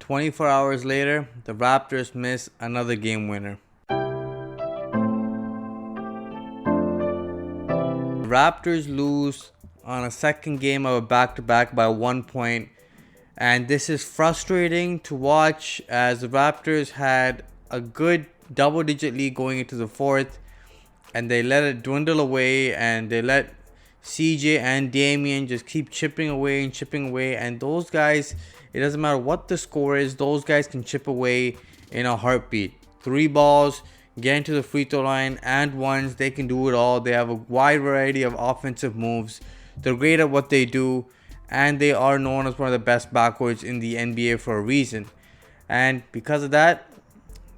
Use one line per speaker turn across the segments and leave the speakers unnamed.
24 hours later, the Raptors miss another game winner. The Raptors lose on a second game of a back-to-back by 1 point. And this is frustrating to watch as the Raptors had a good double-digit lead going into the fourth. And they let it dwindle away, and they let CJ and Damian just keep chipping away. And those guys, it doesn't matter what the score is, those guys can chip away in a heartbeat. 3 balls, get into the free throw line, and ones, they can do it all. They have a wide variety of offensive moves. They're great at what they do, and they are known as one of the best backcourts in the NBA for a reason. And because of that,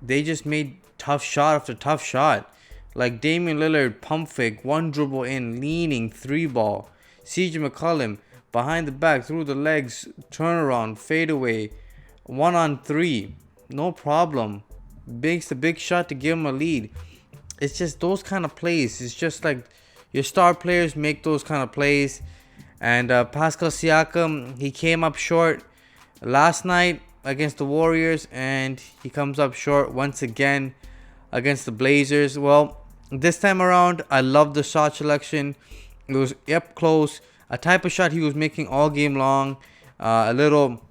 they just made tough shot after tough shot. Like Damian Lillard, pump fake, 1 dribble in, leaning, 3 ball. CJ McCollum, behind the back, through the legs, turnaround, fadeaway, 1-on-3, no problem. Makes the big shot to give him a lead. It's just those kind of plays. It's just like your star players make those kind of plays. And Pascal Siakam, he came up short last night against the Warriors, and he comes up short once again against the Blazers. Well, this time around, I love the shot selection. It was up close, a type of shot he was making all game long. A little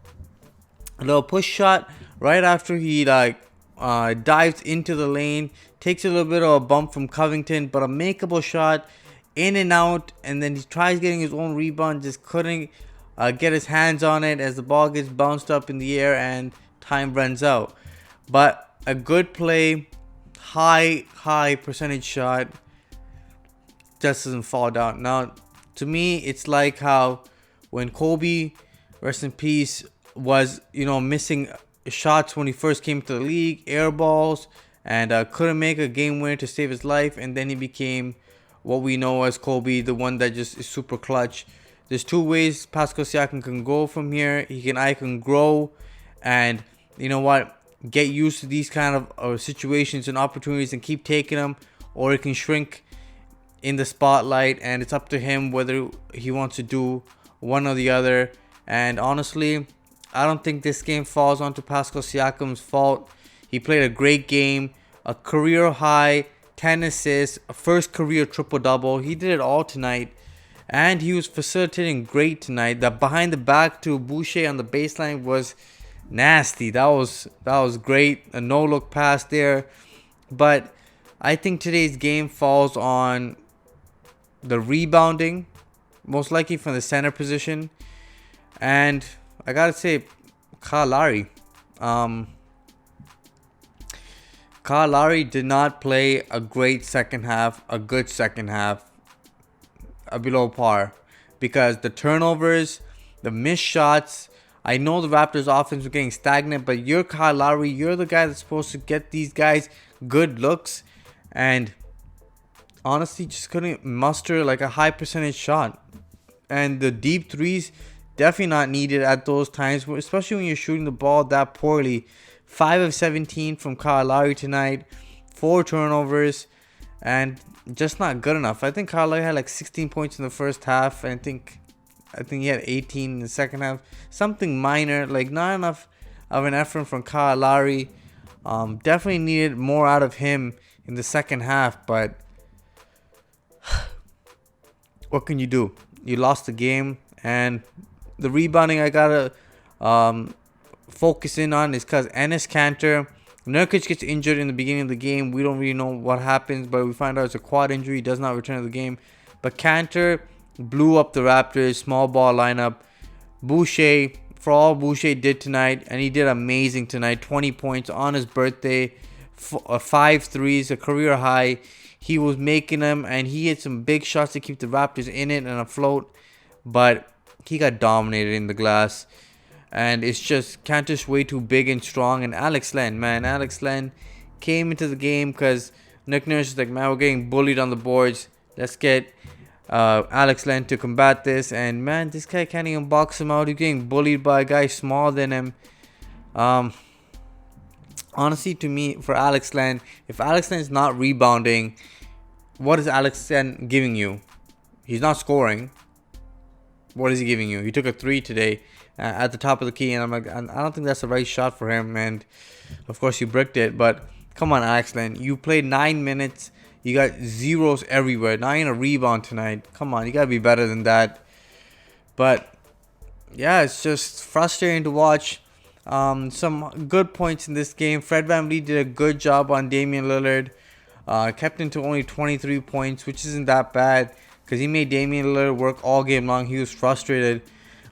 push shot right after he dives into the lane, takes a little bit of a bump from Covington, but a makeable shot, in and out. And then he tries getting his own rebound, just couldn't get his hands on it as the ball gets bounced up in the air and time runs out. But a good play, high percentage shot, just doesn't fall down. Now, to me, it's like how when Kobe, rest in peace, was missing shots when he first came to the league, air balls, and couldn't make a game winner to save his life, and then he became what we know as Kobe, the one that just is super clutch. There's 2 ways Pascal Siakam can go from here. I can grow, and you know what, get used to these kind of situations and opportunities and keep taking them, or he can shrink in the spotlight, and it's up to him whether he wants to do one or the other. And honestly, I don't think this game falls onto Pascal Siakam's fault. He played a great game, a career high 10 assists, a first career triple-double. He did it all tonight, and he was facilitating great tonight. That behind the back to Boucher on the baseline was nasty. That was great. A no-look pass there. But I think today's game falls on the rebounding, most likely from the center position. And I gotta say, Kyle Lowry. Kyle Lowry did not play a great second half, a good second half, below par. Because the turnovers, the missed shots, I know the Raptors offense was getting stagnant, but you're Kyle Lowry. You're the guy that's supposed to get these guys good looks. And honestly, just couldn't muster like a high percentage shot. And the deep threes, definitely not needed at those times, especially when you're shooting the ball that poorly. 5 of 17 from Kyle Lowry tonight, 4 turnovers, and just not good enough. I think Kyle Lowry had like 16 points in the first half, and I think he had 18 in the second half. Something minor, like not enough of an effort from Kyle Lowry. Definitely needed more out of him in the second half, but what can you do? You lost the game. And the rebounding I gotta focus in on is because Enes Kanter, Nurkic gets injured in the beginning of the game. We don't really know what happens, but we find out it's a quad injury. He does not return to the game. But Kanter blew up the Raptors small ball lineup. Boucher, for all Boucher did tonight, and he did amazing tonight. 20 points on his birthday, 5 threes, a career high. He was making them, and he hit some big shots to keep the Raptors in it and afloat. But he got dominated in the glass. And it's just Kanter's way too big and strong. And Alex Len came into the game because Nick Nurse is like, man, we're getting bullied on the boards. Let's get Alex Len to combat this. And man, this guy can't even box him out. He's getting bullied by a guy smaller than him. Honestly, to me, for Alex Len, if Alex Len is not rebounding, what is Alex Len giving you? He's not scoring. What is he giving you? He took a 3 today. at the top of the key, and I'm like, I don't think that's the right shot for him. And of course, he bricked it. But come on, Alex Len, you played 9 minutes. You got zeros everywhere. Not even a rebound tonight. Come on, you gotta be better than that. But yeah, it's just frustrating to watch. Some good points in this game. Fred VanVleet did a good job on Damian Lillard. Kept him to only 23 points, which isn't that bad because he made Damian Lillard work all game long. He was frustrated.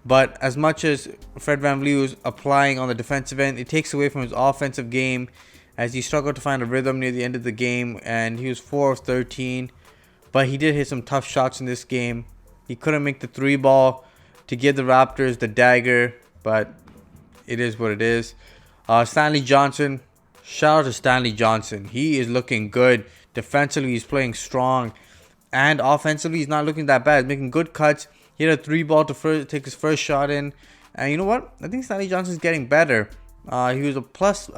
But as much as Fred VanVleet was applying on the defensive end, it takes away from his offensive game as he struggled to find a rhythm near the end of the game. And he was 4 of 13. But he did hit some tough shots in this game. He couldn't make the 3-ball to give the Raptors the dagger, but it is what it is. Stanley Johnson, shout out to Stanley Johnson. He is looking good. Defensively, he's playing strong. And offensively, he's not looking that bad. He's making good cuts. He had a 3-ball to take his first shot in. And you know what? I think Stanley Johnson's getting better. He was a positive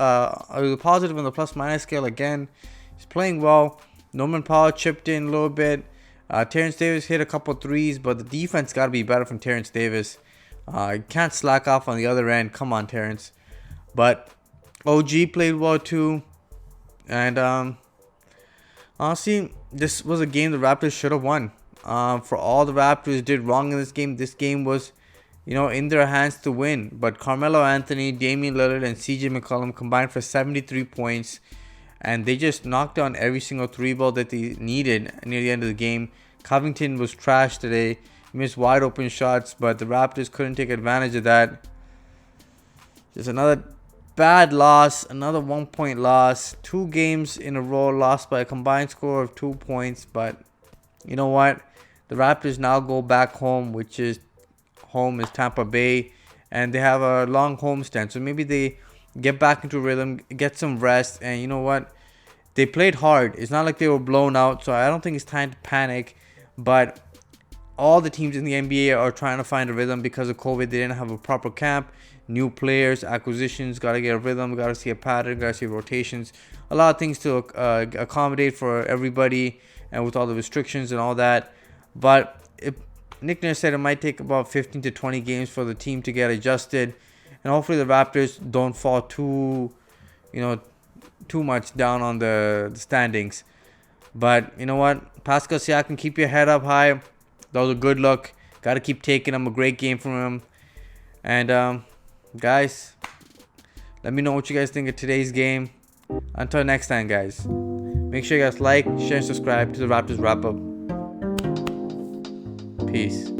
on the plus-minus scale again. He's playing well. Norman Powell chipped in a little bit. Terrence Davis hit a couple threes, but the defense got to be better from Terrence Davis. Can't slack off on the other end. Come on, Terrence. But OG played well too. And honestly, this was a game the Raptors should have won. For all the Raptors did wrong in this game was, in their hands to win. But Carmelo Anthony, Damian Lillard, and CJ McCollum combined for 73 points. And they just knocked down every single 3-ball that they needed near the end of the game. Covington was trash today. He missed wide open shots, but the Raptors couldn't take advantage of that. Just another bad loss, another 1-point loss. 2 games in a row lost by a combined score of 2 points. But you know what? The Raptors now go back home, which is Tampa Bay. And they have a long homestand. So maybe they get back into rhythm, get some rest, and you know what? They played hard. It's not like they were blown out, so I don't think it's time to panic. But all the teams in the NBA are trying to find a rhythm because of COVID. They didn't have a proper camp. New players, acquisitions, got to get a rhythm, got to see a pattern, got to see rotations. A lot of things to accommodate for everybody and with all the restrictions and all that. But Nick Nurse said it might take about 15 to 20 games for the team to get adjusted. And hopefully the Raptors don't fall too much down on the standings. But you know what? Pascal Siakam, keep your head up high. That was a good look. Got to keep taking him. A great game from him. And guys, let me know what you guys think of today's game. Until next time, guys. Make sure you guys like, share, and subscribe to the Raptors Wrap Up. Peace.